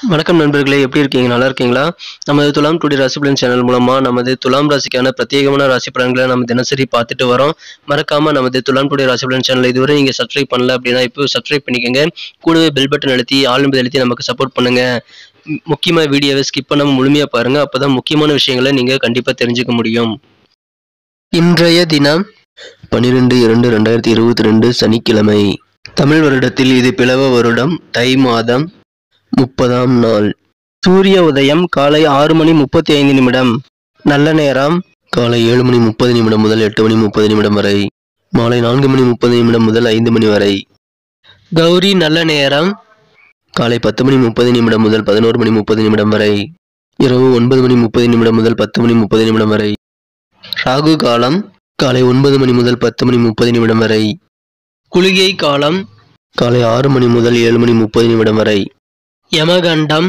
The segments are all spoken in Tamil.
வணக்கம் நண்பர்களே, எப்படி இருக்கீங்க? நல்லா இருக்கீங்களா? நமது துலாம் டுடே ராசி பலன் சேனல் மூலமா நமது துலாம் ராசிக்கான பிரத்யேகமான ராசி பலன்களை நம்ம தினசரி பார்த்துட்டு வரோம். மறக்காம நமது துலாம் டுடே ராசி பலன் சேனல் இதுவரை நீங்க சப்ஸ்கிரைப் பண்ணல அப்படின்னா இப்போ சப்ஸ்கிரைப் பண்ணிக்கோங்க. கூடவே பெல் பட்டன் அழுத்தி ஆல் என்பதை அழுத்தி நமக்கு சப்போர்ட் பண்ணுங்க. முக்கியமா வீடியோவை ஸ்கிப் பண்ணாம முழுமையா பாருங்க. அப்பதான் முக்கியமான விஷயங்களை நீங்க கண்டிப்பா தெரிஞ்சுக்க முடியும். இன்றைய தினம் 12/2/2022 சனிக்கிழமை. தமிழ் வருடத்தில் இது பிளவ வருடம், தை மாதம் 30ஆம் நாள். சூரிய உதயம் காலை 6:35. நல்ல நேரம் காலை 7:30 முதல் 8:30 வரை. மாலை 4:30 முதல் 5 மணி வரை. கௌரி நல்ல நேரம் காலை 10:30 முதல் 11:30 வரை. இரவு 9:30 முதல் 10:30 வரை. ராகு காலம் காலை 9 மணி முதல் 10:30 வரை. குளிகை காலம் காலை 6 மணி முதல் 7:30 வரை. யமகண்டம்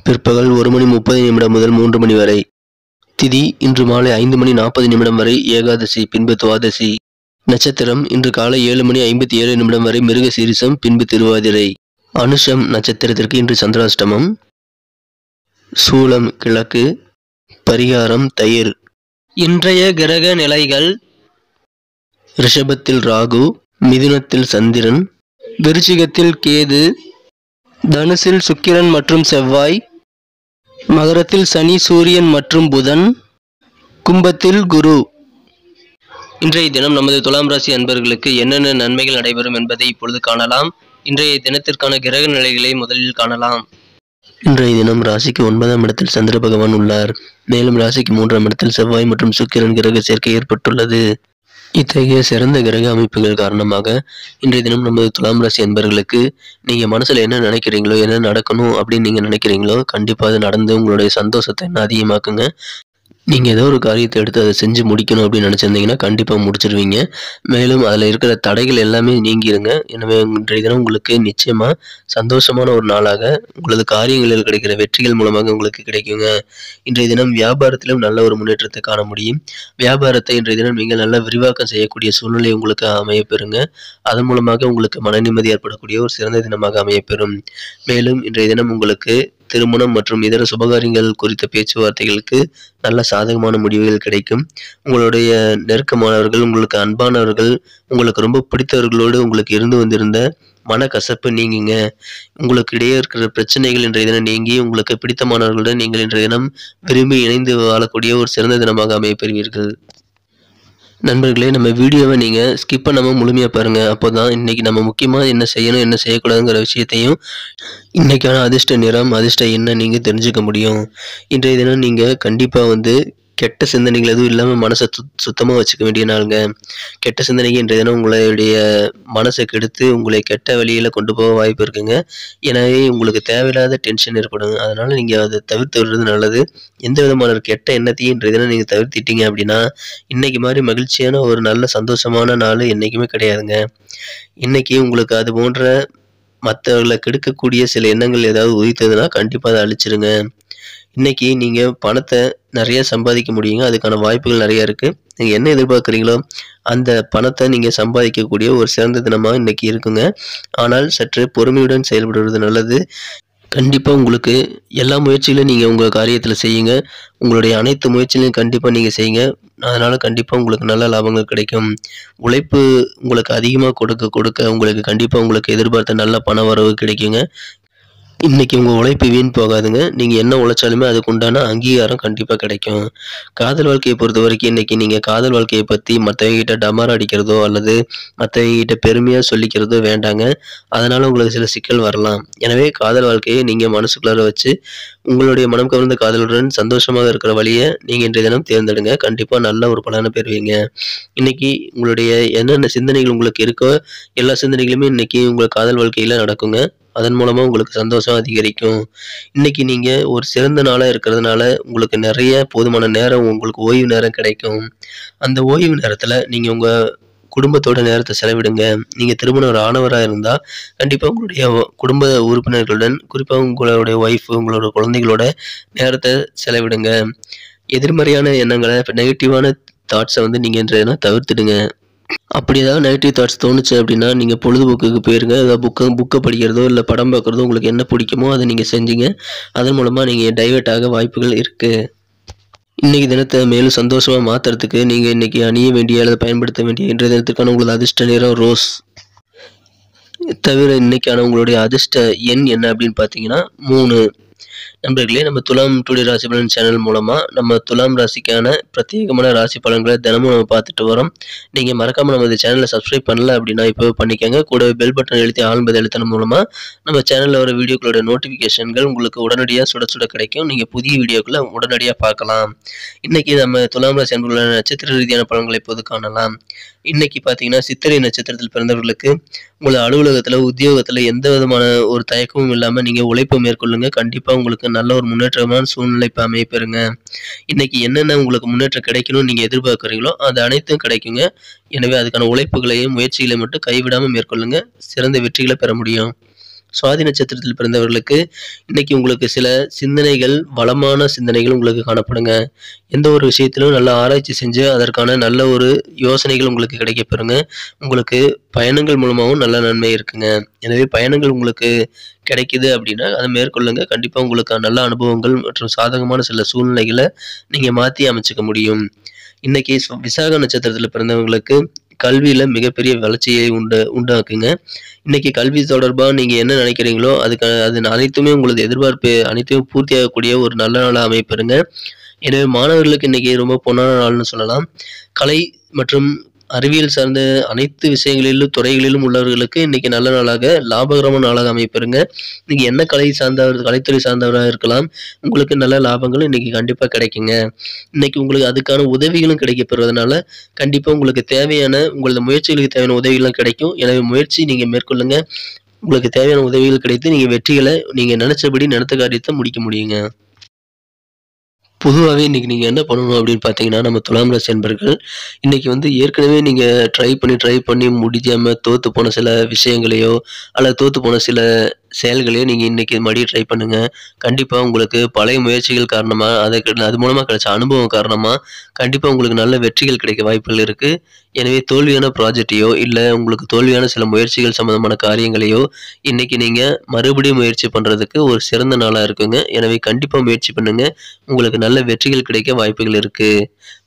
பிற்பகல் 1:30 முதல் 3 மணி வரை. திதி இன்று மாலை 5:40 வரை ஏகாதசி, பின்பு துவாதசி. நட்சத்திரம் இன்று காலை 7:57 வரை மிருக சீரிசம், பின்பு திருவாதிரை. அனுஷம் நட்சத்திரத்திற்கு இன்று சந்திராஷ்டமம். சூலம் கிழக்கு. பரிகாரம் தயிர். இன்றைய கிரக நிலைகள்: ரிஷபத்தில் ராகு, மிதுனத்தில் சந்திரன், விருச்சிகத்தில் கேது, தனுசில் சுக்கிரன் மற்றும் செவ்வாய், மகரத்தில் சனி, சூரியன் மற்றும் புதன், கும்பத்தில் குரு. இன்றைய தினம் நமது துலாம் ராசி அன்பர்களுக்கு என்னென்ன நன்மைகள் நடைபெறும் என்பதை இப்பொழுது காணலாம். இன்றைய தினத்திற்கான கிரக நிலைகளை முதலில் காணலாம். இன்றைய தினம் ராசிக்கு 9ஆம் இடத்தில் சந்திர பகவான் உள்ளார். மேலும் ராசிக்கு 3ஆம் இடத்தில் செவ்வாய் மற்றும் சுக்கிரன் கிரக சேர்க்கை ஏற்பட்டுள்ளது. இத்தகைய சிறந்த கிரக அமைப்புகள் காரணமாக இன்றைய தினம் நமது துலாம் ராசி அன்பர்களுக்கு நீங்க மனசுல என்ன நினைக்கிறீங்களோ, என்ன நடக்கணும் அப்படின்னு நீங்க நினைக்கிறீங்களோ, கண்டிப்பா அது நடந்து உங்களுடைய சந்தோஷத்தை என்ன அதிகமாக்குங்க. நீங்கள் ஏதோ ஒரு காரியத்தை எடுத்து அதை செஞ்சு முடிக்கணும் அப்படின்னு நினச்சிருந்தீங்கன்னா கண்டிப்பாக முடிச்சிருவீங்க. மேலும் அதில் இருக்கிற தடைகள் எல்லாமே நீங்கிருங்க. எனவே இன்றைய தினம் உங்களுக்கு நிச்சயமாக சந்தோஷமான ஒரு நாளாக உங்களது காரியங்களில் கிடைக்கிற வெற்றிகள் மூலமாக உங்களுக்கு கிடைக்குங்க. இன்றைய தினம் வியாபாரத்திலும் நல்ல ஒரு முன்னேற்றத்தை காண முடியும். வியாபாரத்தை இன்றைய தினம் நீங்கள் நல்லா விரிவாக்கம் செய்யக்கூடிய சூழ்நிலை உங்களுக்கு அமையப்பெறுங்க. அதன் மூலமாக உங்களுக்கு மன நிம்மதி ஏற்படக்கூடிய ஒரு சிறந்த தினமாக அமையப்பெறும். மேலும் இன்றைய தினம் உங்களுக்கு திருமணம் மற்றும் இதர சுபகாரியங்கள் குறித்த பேச்சுவார்த்தைகளுக்கு நல்ல சாதகமான முடிவுகள் கிடைக்கும். உங்களுடைய நெருக்கமானவர்கள், உங்களுக்கு அன்பானவர்கள், உங்களுக்கு ரொம்ப பிடித்தவர்களோடு உங்களுக்கு இருந்து வந்திருந்த மனக்கசப்பு நீங்குங்க. உங்களுக்கு இடையே இருக்கிற பிரச்சனைகள் இன்றைய தினம் நீங்கி உங்களுக்கு பிடித்தமானவர்களுடன் நீங்கள் இன்றைய தினம் விரும்பி இணைந்து வாழக்கூடிய ஒரு சிறந்த தினமாக அமையப்பெறுவீர்கள். நண்பர்களே, நம்ம வீடியோவை நீங்கள் ஸ்கிப் பண்ணாமல் முழுமையாக பாருங்கள். அப்போ தான் இன்றைக்கி நம்ம முக்கியமாக என்ன செய்யணும், என்ன செய்யக்கூடாதுங்கிற விஷயத்தையும், இன்றைக்கான அதிர்ஷ்ட நிறம், அதிர்ஷ்ட எண்ணை நீங்கள் தெரிஞ்சுக்க முடியும். இன்றைய தினம் நீங்கள் கண்டிப்பாக கெட்ட சிந்தனைகள் எதுவும் இல்லாமல் மனசை சுத்தமாக வச்சுக்க வேண்டிய நாளுங்க. கெட்ட சிந்தனைக்கு இன்றைய தினம் உங்களுடைய மனசை கெடுத்து உங்களை கெட்ட வழியில் கொண்டு போக வாய்ப்பு இருக்குங்க. எனவே உங்களுக்கு தேவையில்லாத டென்ஷன் ஏற்படும். அதனால் நீங்கள் அதை தவிர்த்து விடுறது நல்லது. எந்த விதமான கெட்ட எண்ணத்தையும் இன்றைய தினம் நீங்கள் தவிர்த்திட்டீங்க அப்படின்னா இன்றைக்கி மாதிரி மகிழ்ச்சியான ஒரு நல்ல சந்தோஷமான நாள் என்றைக்குமே கிடையாதுங்க. இன்றைக்கி உங்களுக்கு அது போன்ற மற்றவர்களை கெடுக்கக்கூடிய சில எண்ணங்கள் ஏதாவது உதித்ததுன்னா கண்டிப்பாக அதை அழிச்சிருங்க. இன்றைக்கி நீங்கள் பணத்தை நிறைய சம்பாதிக்க முடியுங்க. அதுக்கான வாய்ப்புகள் நிறையா இருக்குது. நீங்கள் என்ன எதிர்பார்க்குறீங்களோ அந்த பணத்தை நீங்கள் சம்பாதிக்கக்கூடிய ஒரு சிறந்த தினமாக இன்றைக்கி இருக்குங்க. ஆனால் சற்று பொறுமையுடன் செயல்படுவது நல்லது. கண்டிப்பாக உங்களுக்கு எல்லா முயற்சிகளையும் நீங்கள் உங்கள் காரியத்தில் செய்யுங்க. உங்களுடைய அனைத்து முயற்சிகளையும் கண்டிப்பாக நீங்கள் செய்யுங்க. அதனால் கண்டிப்பாக உங்களுக்கு நல்ல லாபங்கள் கிடைக்கும். உழைப்பு உங்களுக்கு அதிகமாக கொடுக்க உங்களுக்கு கண்டிப்பாக உங்களுக்கு எதிர்பார்த்த நல்ல பண வரவு கிடைக்குங்க. இன்றைக்கி உங்கள் உழைப்பு வீண் போகாதுங்க. நீங்கள் என்ன உழைச்சாலுமே அதுக்கு உண்டான அங்கீகாரம் கண்டிப்பாக கிடைக்கும். காதல் வாழ்க்கையை பொறுத்த வரைக்கும் இன்றைக்கி நீங்கள் காதல் வாழ்க்கையை பற்றி மற்றவங்ககிட்ட டமாரா அடிக்கிறதோ அல்லது மற்றவங்ககிட்ட பெருமையாக சொல்லிக்கிறதோ வேண்டாங்க. அதனால் உங்களுக்கு சில சிக்கல் வரலாம். எனவே காதல் வாழ்க்கையை நீங்கள் மனசுக்குள்ளார வச்சு உங்களுடைய மனம் கவர்ந்த காதலுடன் சந்தோஷமாக இருக்கிற வழியை நீங்கள் இன்றைய தினம் தேர்ந்தெடுங்க. கண்டிப்பாக நல்ல ஒரு பலனை பெறுவீங்க. இன்றைக்கி உங்களுடைய என்னென்ன சிந்தனைகள் உங்களுக்கு இருக்கோ எல்லா சிந்தனைகளுமே இன்றைக்கி உங்கள் காதல் வாழ்க்கையில் நடக்குங்க. அதன் மூலமாக உங்களுக்கு சந்தோஷம் அதிகரிக்கும். இன்றைக்கி நீங்கள் ஒரு சிறந்த நாளாக இருக்கிறதுனால உங்களுக்கு நிறைய போதுமான நேரம், உங்களுக்கு ஓய்வு நேரம் கிடைக்கும். அந்த ஓய்வு நேரத்தில் நீங்கள் உங்கள் குடும்பத்தோட நேரத்தை செலவிடுங்க. நீங்கள் திருமணம் ஒரு ஆணவராக இருந்தால் கண்டிப்பாக உங்களுடைய குடும்ப உறுப்பினர்களுடன், குறிப்பாக உங்களுடைய ஒய்ஃபு, உங்களோட குழந்தைகளோட நேரத்தை செலவிடுங்க. எதிர்மறையான எண்ணங்களை, நெகட்டிவான தாட்ஸை நீங்கள் இன்றைய தவிர்த்துடுங்க. அப்படி ஏதாவது நெகட்டிவ் தாட்ஸ் தோணுச்சு அப்படின்னா, நீங்க பொழுதுபோக்குக்கு போயிருங்க. ஏதாவது புக்க படிக்கிறதோ, இல்ல படம் பார்க்குறதோ உங்களுக்கு என்ன பிடிக்குமோ அத நீங்க செஞ்சீங்க. அதன் மூலமா நீங்க டைவர்ட் ஆக வாய்ப்புகள் இருக்கு. இன்னைக்கு தினத்த மேலும் சந்தோஷமா மாத்துறதுக்கு, நீங்க இன்னைக்கு அணிய வேண்டிய அல்லது பயன்படுத்த வேண்டிய இன்றைய தினத்திற்கான உங்களது அதிர்ஷ்ட நிறம் ரோஸ். தவிர இன்னைக்கான உங்களுடைய அதிர்ஷ்ட எண் என்ன அப்படின்னு பார்த்தீங்கன்னா 3. நண்பர்களே, நம்ம துலாம் டுடே ராசி பலன் சேனல் மூலமா நம்ம துலாம் ராசிக்கான பிரத்யேகமான ராசி பலன்களை தினமும் நம்ம பார்த்துட்டு வரோம். நீங்க மறக்காம நம்ம இந்த சேனலை சப்ஸ்கிரைப் பண்ணல அப்படின்னா இப்போவே பண்ணிக்கங்க. கூடவே பெல் பட்டன் அழுத்தி ஆல்பதை அழுத்தணும் மூலமா நம்ம சேனல்ல வர வீடியோக்களோட நோட்டிஃபிகேஷன்கள் உங்களுக்கு உடனடியாக சுட சுட கிடைக்கும். நீங்க புதிய வீடியோக்களை உடனடியாக பார்க்கலாம். இன்னைக்கு நம்ம துலாம் ராசி அன்பர்களான நட்சத்திர ரீதியான பலன்களை இப்போது காணலாம். இன்னைக்கு பார்த்தீங்கன்னா சித்திரை நட்சத்திரத்தில் பிறந்தவர்களுக்கு உங்களோட அலுவலகத்தில் உத்தியோகத்தில் எந்த விதமான ஒரு தயக்கமும் இல்லாமல் நீங்கள் உழைப்பை மேற்கொள்ளுங்க. கண்டிப்பாக உங்களுக்கு நல்ல ஒரு முன்னேற்றமான சூழ்நிலை இப்போ அமைப்பெறுங்க. இன்னைக்கு என்னென்ன உங்களுக்கு முன்னேற்றம் கிடைக்கணும்னு நீங்கள் எதிர்பார்க்குறீங்களோ அது அனைத்தும் கிடைக்குங்க. எனவே அதுக்கான உழைப்புகளையும் முயற்சிகளை மட்டும் கைவிடாமல் மேற்கொள்ளுங்க. சிறந்த வெற்றிகளை பெற முடியும். சுவாதி நட்சத்திரத்தில் பிறந்தவர்களுக்கு இன்னைக்கு உங்களுக்கு சில சிந்தனைகள், வளமான சிந்தனைகள் உங்களுக்கு காணப்படுங்க. எந்த ஒரு விஷயத்திலும் நல்ல ஆராய்ச்சி செஞ்சு அதற்கான நல்ல ஒரு யோசனைகள் உங்களுக்கு கிடைக்கப்பெறுங்க. உங்களுக்கு பயணங்கள் மூலமாகவும் நல்ல நன்மை இருக்குங்க. எனவே பயணங்கள் உங்களுக்கு கிடைக்குது அப்படின்னா அதை மேற்கொள்ளுங்க. கண்டிப்பாக உங்களுக்கு நல்ல அனுபவங்கள் மற்றும் சாதகமான சில சூழ்நிலைகளை நீங்கள் மாற்றி அமைச்சுக்க முடியும். இன்னைக்கு விசாக நட்சத்திரத்தில் பிறந்தவங்களுக்கு கல்வியில மிகப்பெரிய வளர்ச்சியை உண்டாக்குங்க. இன்னைக்கு கல்வி தொடர்பா நீங்க என்ன நினைக்கிறீங்களோ அது அனைத்துமே உங்களது எதிர்பார்ப்பு அனைத்துமே பூர்த்தியாகக்கூடிய ஒரு நல்ல நாளா அமைப்பெறுங்க. எனவே மாணவர்களுக்கு இன்னைக்கு ரொம்ப பொன்னான நாள்னு சொல்லலாம். கலை மற்றும் அறிவியல் சார்ந்த அனைத்து விஷயங்களிலும் துறைகளிலும் உள்ளவர்களுக்கு இன்னைக்கு நல்ல நாளாக லாபகரமான நாளாக அமைப்பெறுங்க. நீங்க என்ன கலைத்துறை சார்ந்தவராக இருக்கலாம். உங்களுக்கு நல்ல லாபங்களும் இன்னைக்கு கண்டிப்பா கிடைக்குங்க. இன்னைக்கு உங்களுக்கு அதுக்கான உதவிகளும் கிடைக்கப்பெறுவதனால கண்டிப்பா உங்களுக்கு தேவையான உங்களது முயற்சிகளுக்கு தேவையான உதவிகள்லாம் கிடைக்கும். எனவே முயற்சி நீங்க மேற்கொள்ளுங்க. உங்களுக்கு தேவையான உதவிகள் கிடைத்து நீங்க வெற்றிகளை நீங்க நினைச்சபடி நினைத்த காரியத்தை முடிக்க முடியுங்க. பொதுவாவே இன்னைக்கு நீங்க என்ன பண்ணணும் அப்படின்னு பார்த்தீங்கன்னா, நம்ம துலாம் ராசி அன்பர்கள் இன்னைக்கு ஏற்கனவே நீங்க ட்ரை பண்ணி முடியாம தோத்து போன சில விஷயங்களையோ, அல்லது தோத்து போன சில செயல்களையோ நீங்க இன்னைக்கு மறுபடியும் ட்ரை பண்ணுங்க. கண்டிப்பா உங்களுக்கு பழைய முயற்சிகள் காரணமா, அது மூலமா கிடைச்ச அனுபவம் காரணமா, கண்டிப்பா உங்களுக்கு நல்ல வெற்றிகள் கிடைக்க வாய்ப்புகள் இருக்கு. எனவே தோல்வியான ப்ராஜெக்ட்டையோ, இல்ல உங்களுக்கு தோல்வியான சில முயற்சிகள் சம்பந்தமான காரியங்களையோ, இன்னைக்கு நீங்க மறுபடியும் முயற்சி பண்றதுக்கு ஒரு சிறந்த நாளா இருக்குங்க. எனவே கண்டிப்பா முயற்சி பண்ணுங்க. உங்களுக்கு நல்ல வெற்றிகள் கிடைக்க வாய்ப்புகள் இருக்கு.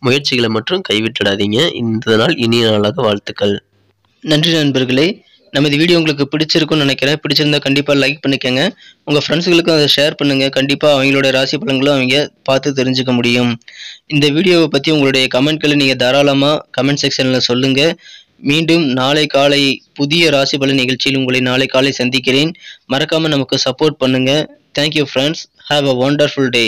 முயற்சிகளை மட்டும் கைவிட்டுடாதீங்க. இந்த நாள் இனிய நாளாக வாழ்த்துக்கள். நன்றி நண்பர்களே. நமது வீடியோ உங்களுக்கு பிடிச்சிருக்கும்னு நினைக்கிறேன். பிடிச்சிருந்தா கண்டிப்பாக லைக் பண்ணிக்கங்க. உங்கள் ஃப்ரெண்ட்ஸுகளுக்கும் அதை ஷேர் பண்ணுங்கள். கண்டிப்பாக அவங்களோட ராசி பலன்களும் அவங்க பார்த்து தெரிஞ்சுக்க முடியும். இந்த வீடியோவை பற்றி உங்களுடைய கமெண்ட்களை நீங்கள் தாராளமாக கமெண்ட் செக்ஷனில் சொல்லுங்கள். மீண்டும் நாளை காலை புதிய ராசி பலன் நிகழ்ச்சியில் உங்களை நாளை காலை சந்திக்கிறேன். மறக்காமல் நமக்கு சப்போர்ட் பண்ணுங்கள். Thank you friends. Have a wonderful day.